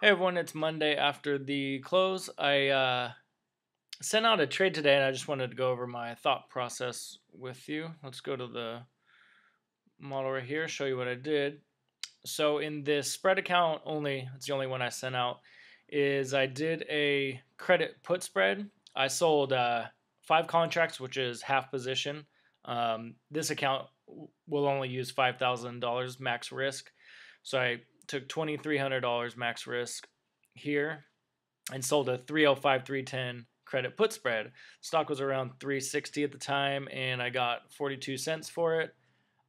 Hey everyone, it's Monday after the close. I sent out a trade today and I just wanted to go over my thought process with you. Let's go to the model right here, show you what I did. So in this spread account only, it's the only one I sent out, is I did a credit put spread. I sold 5 contracts, which is half position. This account will only use $5,000 max risk. So I took $2,300 max risk here and sold a 305 310 credit put spread. Stock was around 360 at the time and I got 42 cents for it.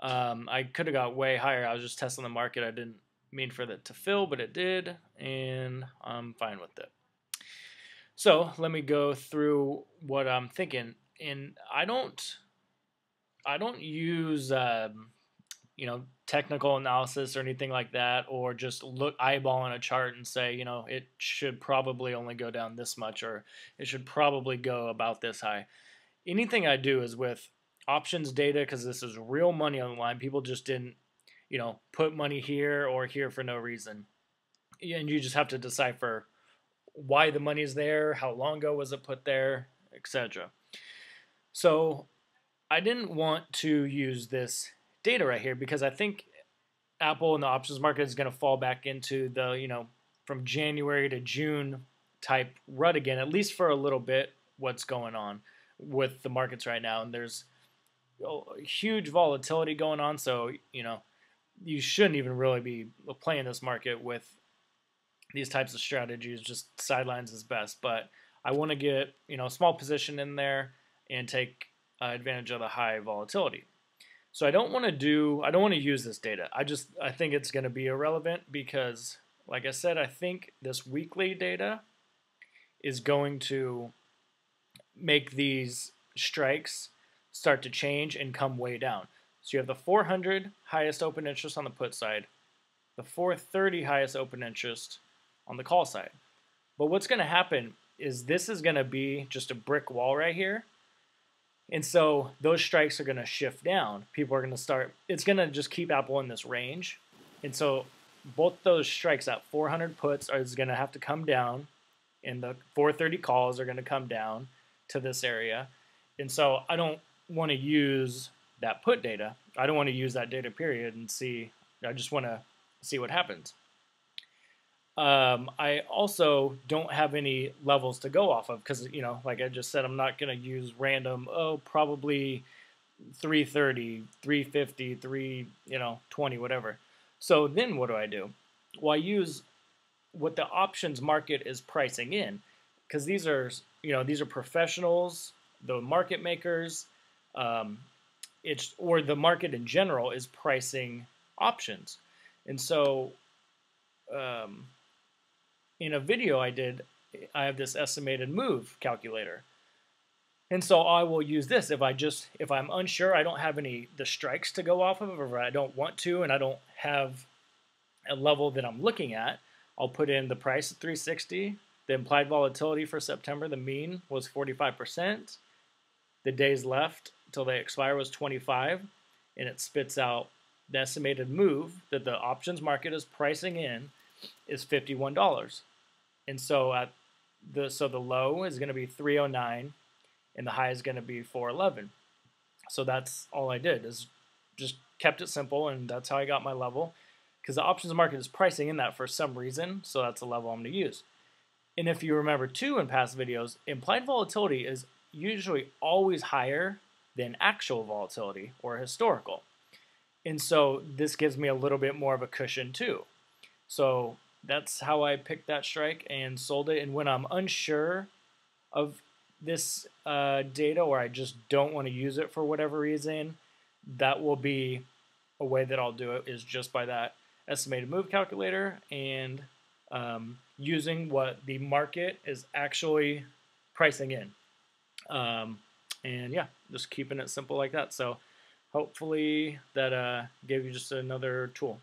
I could have got way higher. I was just testing the market. I didn't mean for it to fill, but it did, and I'm fine with it. So let me go through what I'm thinking. And I don't use technical analysis or anything like that, or just look eyeball on a chart and say, it should probably only go down this much, or it should probably go about this high. Anything I do is with options data, because this is real money on the line. People just didn't, put money here or here for no reason. And you just have to decipher why the money's there, how long ago was it put there, etc. So I didn't want to use this data right here because I think Apple in the options market is going to fall back into the, from January to June type rut again, at least for a little bit, what's going on with the markets right now. And there's huge volatility going on. So, you shouldn't even really be playing this market with these types of strategies. Just sidelines is best. But I want to get, a small position in there and take advantage of the high volatility. So I don't want to use this data. I think it's going to be irrelevant because, like I said, I think this weekly data is going to make these strikes start to change and come way down. So you have the 400 highest open interest on the put side, the 430 highest open interest on the call side. But what's going to happen is this is going to be just a brick wall right here. And so those strikes are going to shift down. People are going to start, it's going to just keep Apple in this range. And so both those strikes at 400 puts is going to have to come down, and the 430 calls are going to come down to this area. And so I don't want to use that put data. I don't want to use that data period and see. I just want to see what happens. I also don't have any levels to go off of because, like I just said, I'm not going to use random, probably 330, 350, 20, whatever. So then what do? Well, I use what the options market is pricing in, because these are professionals, the market makers, or the market in general is pricing options. And so in a video I have this estimated move calculator. And so I will use this if I'm unsure, I don't have the strikes to go off of, or I don't want to, and I don't have a level that I'm looking at. I'll put in the price at 360. The implied volatility for September, the mean was 45%. The days left till they expire was 25, and it spits out the estimated move that the options market is pricing in is $51. And so the low is going to be 309 and the high is going to be 411. So that's all I did, is just kept it simple, and that's how I got my level, because the options market is pricing in that for some reason, so that's the level I'm going to use. And if you remember too in past videos, implied volatility is usually always higher than actual volatility or historical. And so this gives me a little bit more of a cushion too. So that's how I picked that strike and sold it. And when I'm unsure of this data, or I just don't want to use it for whatever reason, that will be a way that I'll do it, is just by that estimated move calculator and using what the market is actually pricing in. And yeah, just keeping it simple like that. So hopefully that gave you just another tool.